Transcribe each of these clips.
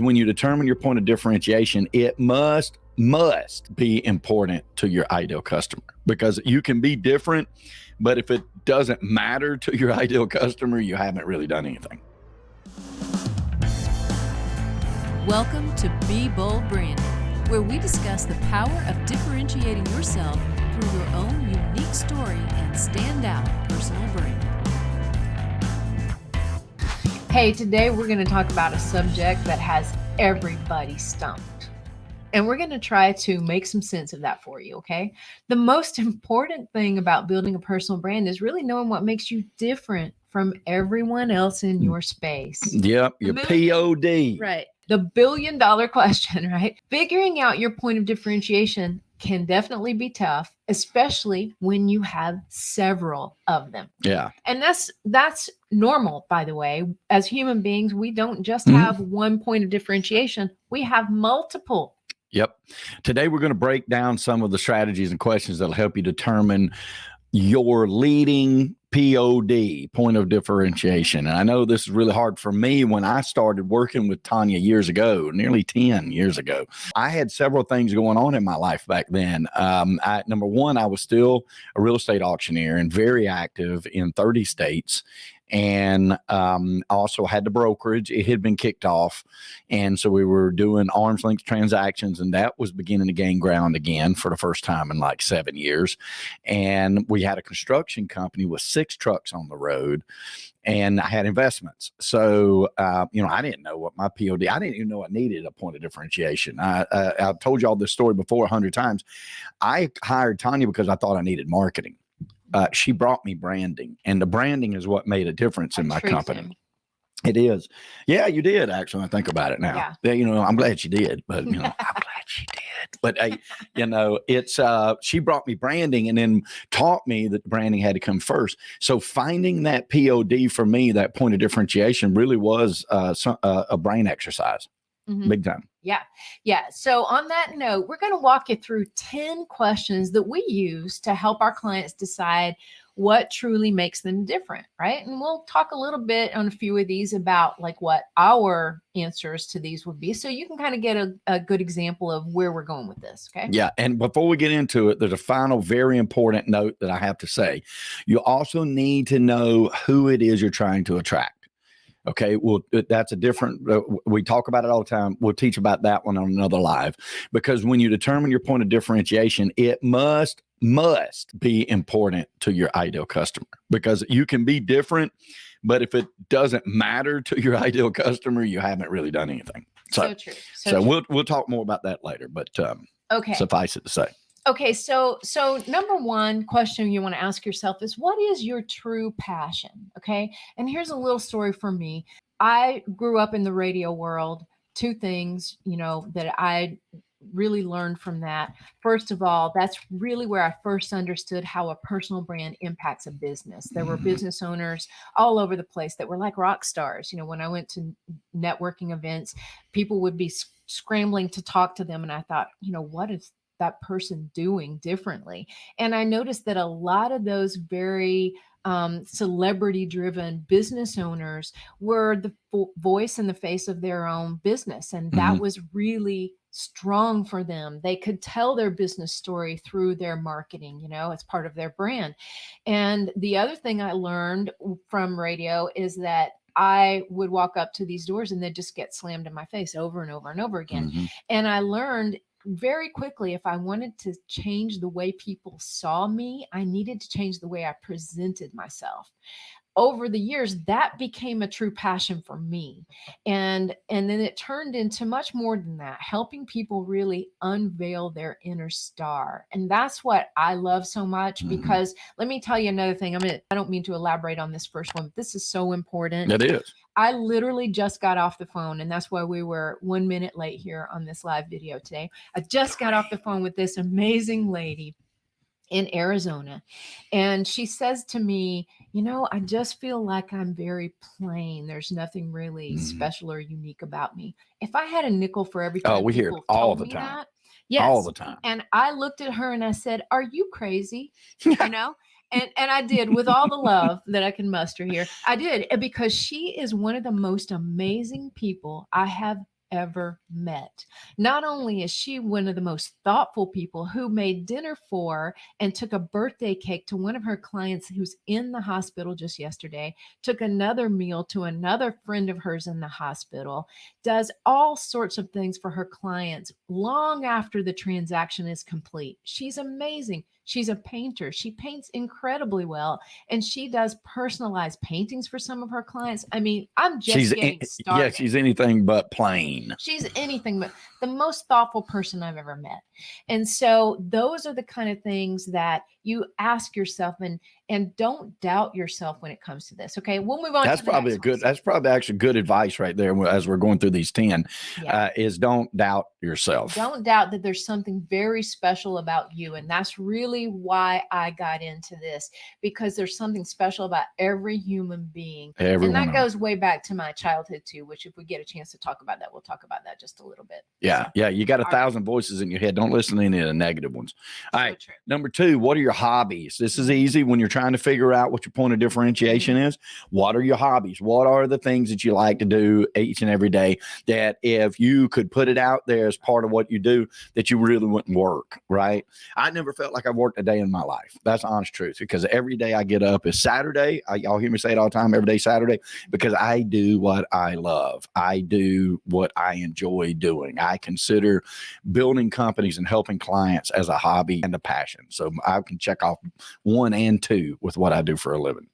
When you determine your point of differentiation, it must be important to your ideal customer, because you can be different, but if it doesn't matter to your ideal customer, you haven't really done anything. Welcome to Be Bold Branding, where we discuss the power of differentiating yourself through your own unique story and standout personal brand. Hey, today we're going to talk about a subject that has everybody stumped. And we're going to try to make some sense of that for you, okay? The most important thing about building a personal brand is really knowing what makes you different from everyone else in your space. Yep, your POD. Right. The billion-dollar question, right? Figuring out your point of differentiation can definitely be tough, especially when you have several of them. Yeah. And that's normal, by the way. As human beings, we don't just have one point of differentiation. We have multiple. Yep. Today, we're going to break down some of the strategies and questions that'll help you determine your leading POD, point of differentiation. And I know this is really hard for me. When I started working with Tanya years ago, nearly 10 years ago, I had several things going on in my life back then. Number one, I was still a real estate auctioneer and very active in 30 states. And also had the brokerage. It had been kicked off. And so we were doing arm's length transactions, and that was beginning to gain ground again for the first time in like 7 years. And we had a construction company with 6 trucks on the road, and I had investments. So, I didn't know what my POD, I didn't even know I needed a point of differentiation. I've told y'all this story before 100 times. I hired Tanya because I thought I needed marketing. She brought me branding, and the branding is what made a difference in my company. It is. Yeah, you did, actually. I think about it now. Yeah. I'm glad you did, but I'm glad she did. But it's she brought me branding and then taught me that branding had to come first. So finding that POD for me, that point of differentiation, really was a brain exercise. Big time. Yeah. So on that note, we're going to walk you through 10 questions that we use to help our clients decide what truly makes them different, right? And we'll talk a little bit on a few of these about like what our answers to these would be, so you can kind of get a good example of where we're going with this, okay? Yeah. And before we get into it, there's a final very important note that I have to say. You also need to know who it is you're trying to attract. Okay, well, that's a different, we talk about it all the time. We'll teach about that one on another live, because when you determine your point of differentiation, it must be important to your ideal customer, because you can be different, but if it doesn't matter to your ideal customer, you haven't really done anything. So true. So we'll talk more about that later, but okay. Suffice it to say. Okay, so number one question you want to ask yourself is, what is your true passion? Okay, and here's a little story for me. I grew up in the radio world. 2 things, that I really learned from that. First of all, that's really where I first understood how a personal brand impacts a business. There were business owners all over the place that were like rock stars. When I went to networking events, people would be scrambling to talk to them, and I thought, what is that person doing differently? And I noticed that a lot of those very celebrity driven business owners were the voice and the face of their own business. And that was really strong for them. They could tell their business story through their marketing, it's part of their brand. And the other thing I learned from radio is that I would walk up to these doors and they'd just get slammed in my face over and over and over again. And I learned very quickly, if I wanted to change the way people saw me, I needed to change the way I presented myself. Over the years, that became a true passion for me. And then it turned into much more than that, helping people really unveil their inner star. And that's what I love so much, because let me tell you another thing. I don't mean to elaborate on this first one, but this is so important. It is. I literally just got off the phone, and that's why we were 1 minute late here on this live video today. I just got off the phone with this amazing lady in Arizona. And she says to me, I just feel like I'm very plain. There's nothing really special or unique about me. If I had a nickel for every time we hear it all the time. Yes. All the time. And I looked at her and I said, "Are you crazy?" And I did, with all the love that I can muster here. I did, because she is one of the most amazing people I have ever met. Not only is she one of the most thoughtful people who made dinner for and took a birthday cake to one of her clients who's in the hospital just yesterday, took another meal to another friend of hers in the hospital, does all sorts of things for her clients long after the transaction is complete. She's amazing. She's a painter. She paints incredibly well, and she does personalized paintings for some of her clients. I mean, I'm just getting started. Yeah, she's anything but plain. She's anything but the most thoughtful person I've ever met. And so those are the kind of things that you ask yourself, and don't doubt yourself when it comes to this. Okay, we'll move on. That's probably that's probably actually good advice right there as we're going through these 10. Is don't doubt yourself. Don't doubt that there's something very special about you. And that's really why I got into this, because there's something special about every human being. And that goes way back to my childhood too, which if we get a chance to talk about that, we'll talk about that just a little bit. Yeah. So, yeah. You got 1,000 voices in your head. Don't listen to any of the negative ones. All right. true. Number 2, what are your hobbies? This is easy when you're trying to figure out what your point of differentiation is. What are your hobbies? What are the things that you like to do each and every day that if you could put it out there as part of what you do, that you really wouldn't work, right? I never felt like I've worked a day in my life. That's the honest truth, because every day I get up is Saturday. Y'all hear me say it all the time, every day Saturday, because I do what I love. I do what I enjoy doing. I consider building companies and helping clients as a hobby and a passion. So I can check off 1 and 2 with what I do for a living.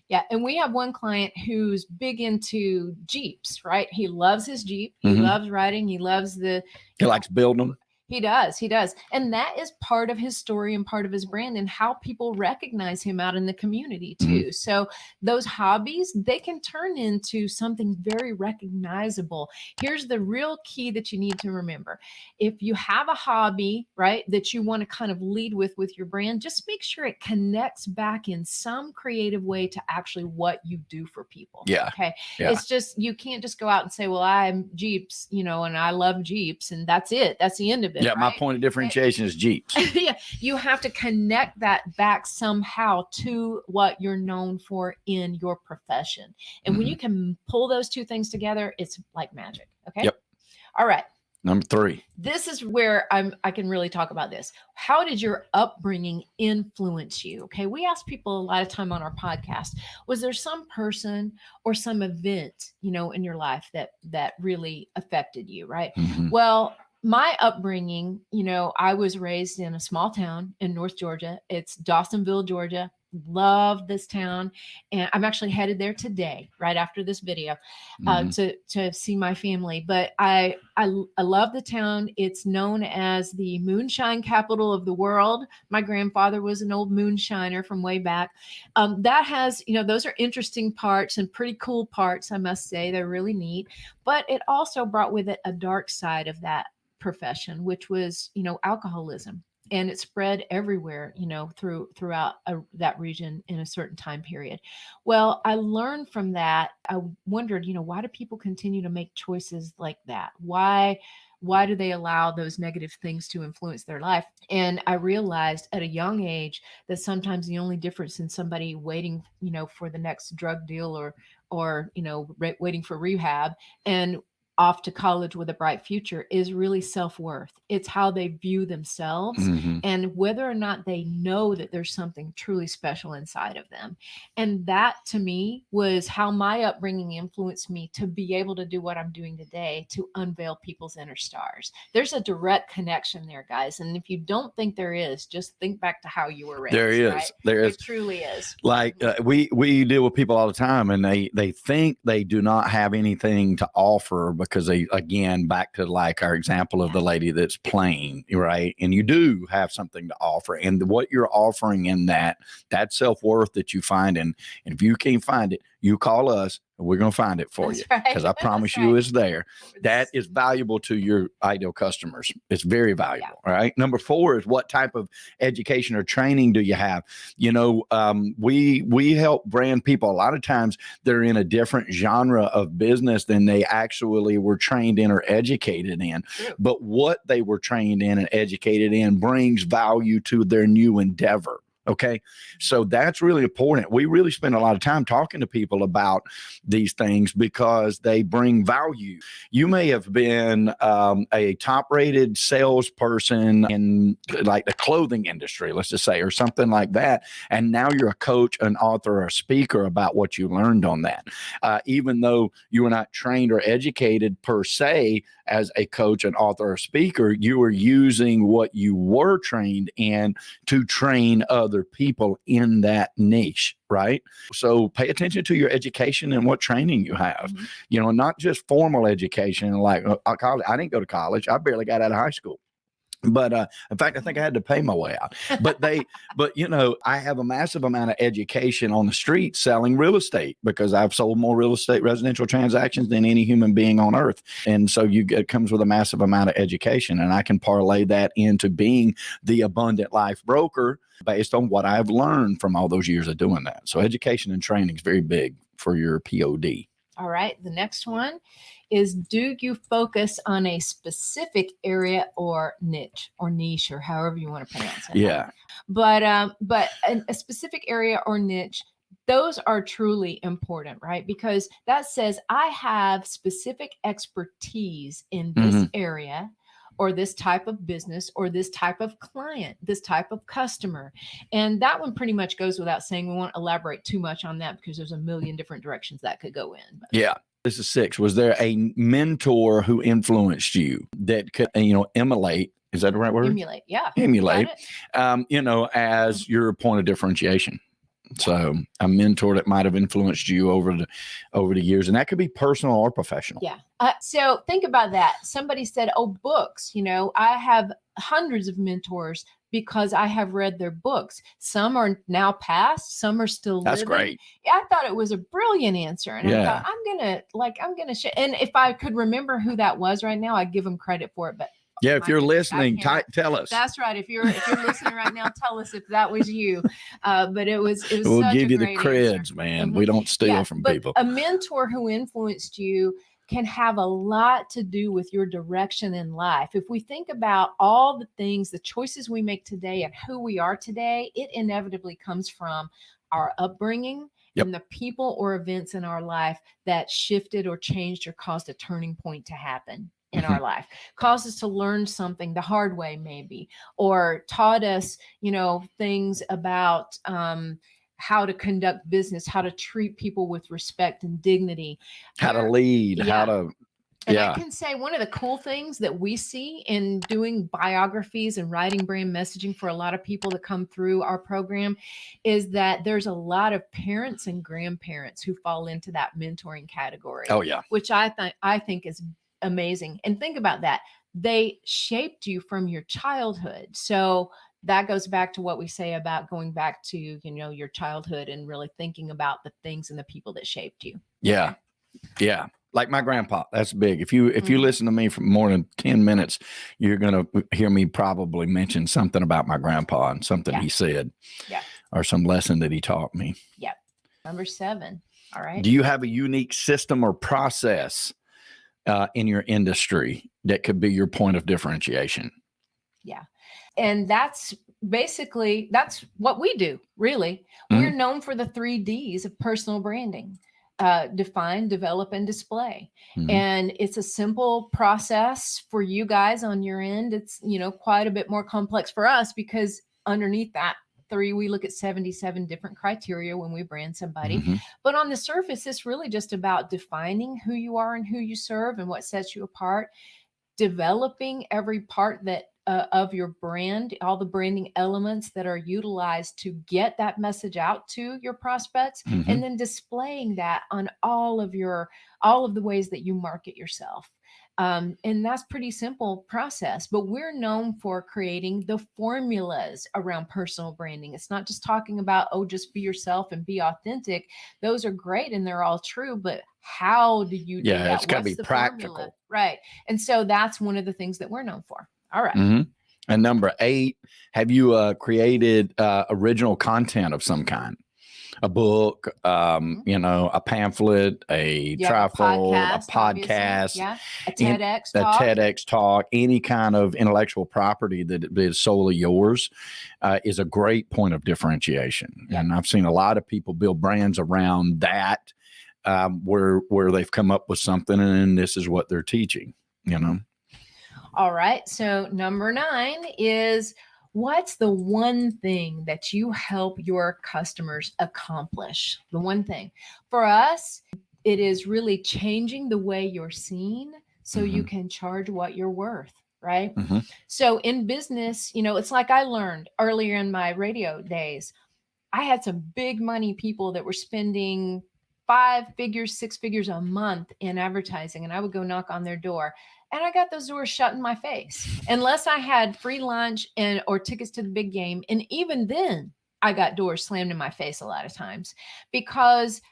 Yeah. And we have one client who's big into Jeeps, right? He loves his Jeep. He loves riding. He loves he likes building them. He does. He does. And that is part of his story and part of his brand and how people recognize him out in the community too. So those hobbies, they can turn into something very recognizable. Here's the real key that you need to remember. If you have a hobby, right, that you want to kind of lead with your brand, just make sure it connects back in some creative way to actually what you do for people. Yeah. Okay. Yeah. It's just, you can't just go out and say, well, I'm Jeeps, and I love Jeeps, and that's it. That's the end of it. Yeah, right? my point of differentiation is Jeeps. Yeah, you have to connect that back somehow to what you're known for in your profession. And when you can pull those two things together, it's like magic. Okay. Yep. All right. Number 3. This is where I can really talk about this. How did your upbringing influence you? Okay. We ask people a lot of time on our podcast, was there some person or some event, in your life that really affected you? Right. Well, my upbringing, I was raised in a small town in North Georgia. It's Dawsonville, Georgia. Love this town. And I'm actually headed there today, right after this video, to see my family. But I love the town. It's known as the moonshine capital of the world. My grandfather was an old moonshiner from way back. That has, those are interesting parts and pretty cool parts, I must say. They're really neat. But it also brought with it a dark side of that profession, which was, alcoholism. And it spread everywhere, throughout that region in a certain time period. Well, I learned from that. I wondered, why do people continue to make choices like that? Why do they allow those negative things to influence their life? And I realized at a young age that sometimes the only difference in somebody waiting, for the next drug deal or waiting for rehab and off to college with a bright future is really self-worth. It's how they view themselves and whether or not they know that there's something truly special inside of them. And that to me was how my upbringing influenced me to be able to do what I'm doing today, to unveil people's inner stars. There's a direct connection there, guys. And if you don't think there is, just think back to how you were raised. There is. Right? There is. It truly is. Like we deal with people all the time, and they think they do not have anything to offer because they, again, back to like our example of the lady that's plain, right? And you do have something to offer, and what you're offering in that self-worth that you find, and if you can't find it, you call us and we're going to find it for you, because I promise you it's there. That is valuable to your ideal customers. It's very valuable. All right. Number 4 is, what type of education or training do you have? We help brand people. A lot of times they're in a different genre of business than they actually were trained in or educated in. True. But what they were trained in and educated in brings value to their new endeavor. Okay. So that's really important. We really spend a lot of time talking to people about these things because they bring value. You may have been a top rated salesperson in like the clothing industry, let's just say, or something like that. And now you're a coach, an author, or a speaker about what you learned on that. Even though you were not trained or educated per se as a coach, an author, or speaker, you were using what you were trained in to train other people in that niche, right? So pay attention to your education and what training you have. You know, not just formal education like college. I didn't go to college. I barely got out of high school. But in fact, I think I had to pay my way out. But you know, I have a massive amount of education on the street selling real estate because I've sold more real estate residential transactions than any human being on earth. And so it comes with a massive amount of education, and I can parlay that into being the abundant life broker based on what I've learned from all those years of doing that. So education and training is very big for your POD. All right. The next one is, do you focus on a specific area or niche or however you want to pronounce it? Yeah. But a specific area or niche, those are truly important, right? Because that says I have specific expertise in this area, or this type of business, or this type of client, this type of customer. And that one pretty much goes without saying. We won't elaborate too much on that because there's a million different directions that could go in. But. Yeah. This is 6. Was there a mentor who influenced you that could, emulate? Is that the right word? Emulate. Yeah. Emulate, as your point of differentiation. So a mentor that might have influenced you over the years, and that could be personal or professional. Yeah. So think about that. Somebody said, "Oh, books. I have hundreds of mentors because I have read their books. Some are now passed. Some are still living." That's great. Yeah, I thought it was a brilliant answer, and I thought I'm gonna share. And if I could remember who that was right now, I'd give them credit for it. But yeah, if you're listening, tell us. That's right. If you're listening right now, tell us if that was you. But it was. We'll such give a you the great creds, answer. man. We don't steal from people. A mentor who influenced you can have a lot to do with your direction in life. If we think about all the things, the choices we make today and who we are today, it inevitably comes from our upbringing and the people or events in our life that shifted or changed or caused a turning point to happen in our life, caused us to learn something the hard way, maybe, or taught us, things about how to conduct business, how to treat people with respect and dignity, how to lead, how to. And I can say one of the cool things that we see in doing biographies and writing brand messaging for a lot of people that come through our program is that there's a lot of parents and grandparents who fall into that mentoring category. Oh, yeah. Which I think is amazing. And think about that. They shaped you from your childhood. So that goes back to what we say about going back to, your childhood and really thinking about the things and the people that shaped you. Yeah. Yeah. Like my grandpa, that's big. If you listen to me for more than 10 minutes, you're going to hear me probably mention something about my grandpa and something he said or some lesson that he taught me. Yeah. Number 7. All right. Do you have a unique system or process in your industry that could be your point of differentiation? Yeah. And that's what we do, really. We're known for the 3 Ds of personal branding. Define, develop, and display. And it's a simple process for you guys on your end. It's, quite a bit more complex for us because underneath that 3, we look at 77 different criteria when we brand somebody. But on the surface, it's really just about defining who you are and who you serve and what sets you apart, developing every part that of your brand, all the branding elements that are utilized to get that message out to your prospects, and then displaying that on all of the ways that you market yourself. And that's pretty simple process, but we're known for creating the formulas around personal branding. It's not just talking about, just be yourself and be authentic. Those are great and they're all true, but how do you do that? Yeah, it's got to be practical. Formula? Right. And so that's one of the things that we're known for. All right. And number 8, have you created original content of some kind? a book, you know, a pamphlet, a trifold, a podcast, yeah, a in- TEDx a talk. TEDx talk, any kind of intellectual property that is solely yours is a great point of differentiation. Yeah. And I've seen a lot of people build brands around that, where they've come up with something and this is what they're teaching, you know. All right. So number 9 is, what's the one thing that you help your customers accomplish? The one thing. For us, it is really changing the way you're seen so you can charge what you're worth, right? So in business, you know, it's like I learned earlier in my radio days, I had some big money people that were spending 5 figures, 6 figures a month in advertising, and I would go knock on their door. And I got those doors shut in my face, unless I had free lunch and or tickets to the big game. And even then, I got doors slammed in my face a lot of times, because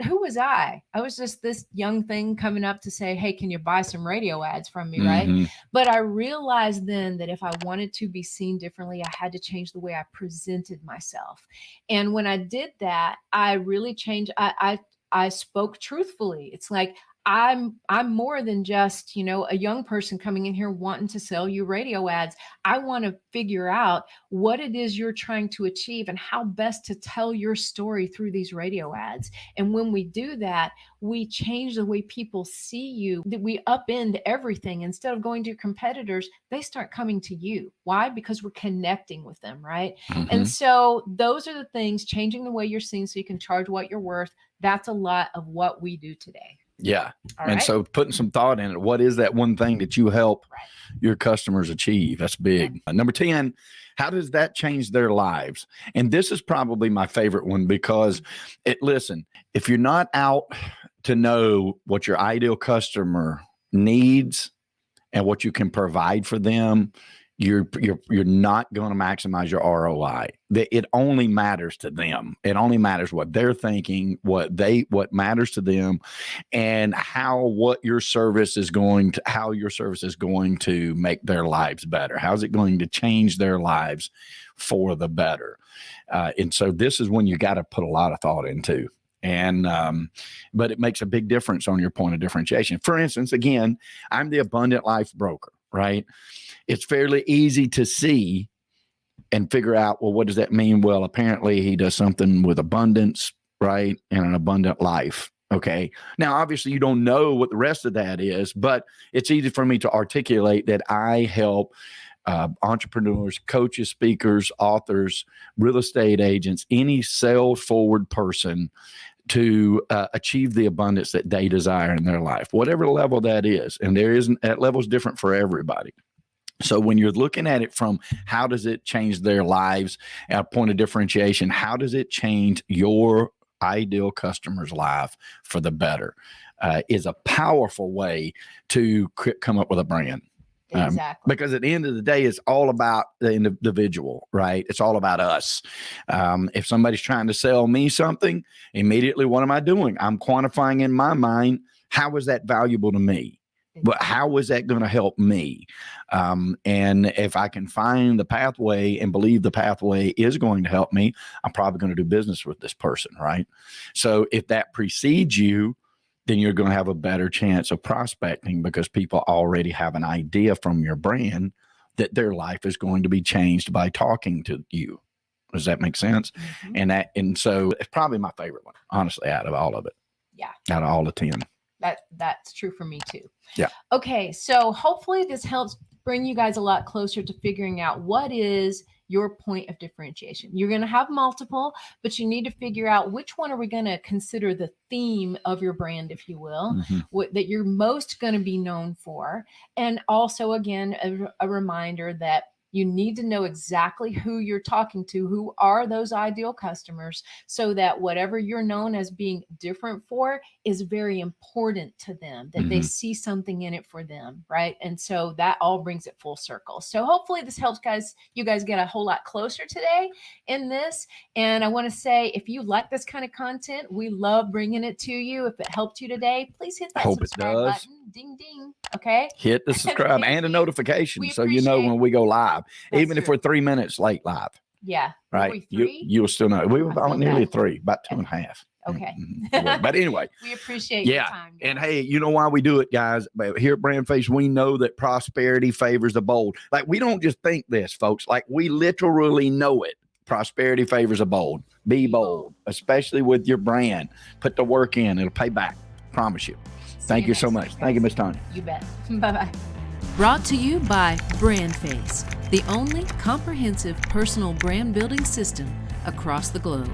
who was I? I was just this young thing coming up to say, hey, can you buy some radio ads from me, right? But I realized then that if I wanted to be seen differently, I had to change the way I presented myself. And when I did that, I really changed. I spoke truthfully. It's like, I'm more than just, you know, a young person coming in here wanting to sell you radio ads. I want to figure out what it is you're trying to achieve and how best to tell your story through these radio ads. And when we do that, we change the way people see you. We upend everything. Instead of going to your competitors, they start coming to you. Why? Because we're connecting with them, right? And so those are the things, changing the way you're seen so you can charge what you're worth. That's a lot of what we do today. Yeah. All and right. so putting some thought in it. What is that one thing that you help your customers achieve? That's big. Number 10, how does that change their lives? And this is probably my favorite one, because listen, if you're not out to know what your ideal customer needs and what you can provide for them, you're not going to maximize your ROI. It only matters to them. It only matters what they're thinking, what matters to them, and how your service is going to make their lives better. How's it going to change their lives for the better? And so this is when you got to put a lot of thought into. And but it makes a big difference on your point of differentiation. For instance, again, I'm the abundant life broker, right? It's fairly easy to see and figure out, well, what does that mean? Well, apparently he does something with abundance, right? And an abundant life. Okay. Now, obviously you don't know what the rest of that is, but it's easy for me to articulate that I help entrepreneurs, coaches, speakers, authors, real estate agents, any sales forward person to achieve the abundance that they desire in their life, whatever level that is. And that level is different for everybody. So when you're looking at it from how does it change their lives, at a point of differentiation, how does it change your ideal customer's life for the better, is a powerful way to come up with a brand. Exactly. Because at the end of the day, it's all about the individual, right? It's all about us. If somebody's trying to sell me something, immediately, what am I doing? I'm quantifying in my mind, how is that valuable to me? But how is that going to help me? And if I can find the pathway and believe the pathway is going to help me, I'm probably going to do business with this person, right? So if that precedes you, then you're going to have a better chance of prospecting, because people already have an idea from your brand that their life is going to be changed by talking to you. Does that make sense? And so it's probably my favorite one, honestly, out of all of it. Yeah. Out of all the 10. That's true for me too. Yeah. Okay. So hopefully this helps bring you guys a lot closer to figuring out what is your point of differentiation. You're going to have multiple, but you need to figure out which one are we going to consider the theme of your brand, if you will, that you're most going to be known for. And also, again, a reminder that you need to know exactly who you're talking to, who are those ideal customers, so that whatever you're known as being different for is very important to them, that they see something in it for them, right? And so that all brings it full circle. So hopefully this helps you guys get a whole lot closer today in this. And I want to say, if you like this kind of content, we love bringing it to you. If it helped you today, please hit that subscribe button. Ding, ding. Okay. Hit the subscribe and a notification so you know when we go live, even if we're 3 minutes late live. Yeah. Right. Were we 3? You'll still know. We were I about feel nearly bad. 3, about 2.5. Okay. But anyway, we appreciate your yeah. time. And guys. hey, you know why we do it, guys? But here at BrandFace, we know that prosperity favors the bold. Like, we don't just think this, folks. Like, we literally know it. Prosperity favors the bold. Be bold, especially with your brand. Put the work in. It'll pay back. Promise you. Thank you so much. Thank you, Miss Tanya. You bet. Bye-bye. Brought to you by BrandFace, the only comprehensive personal brand building system across the globe.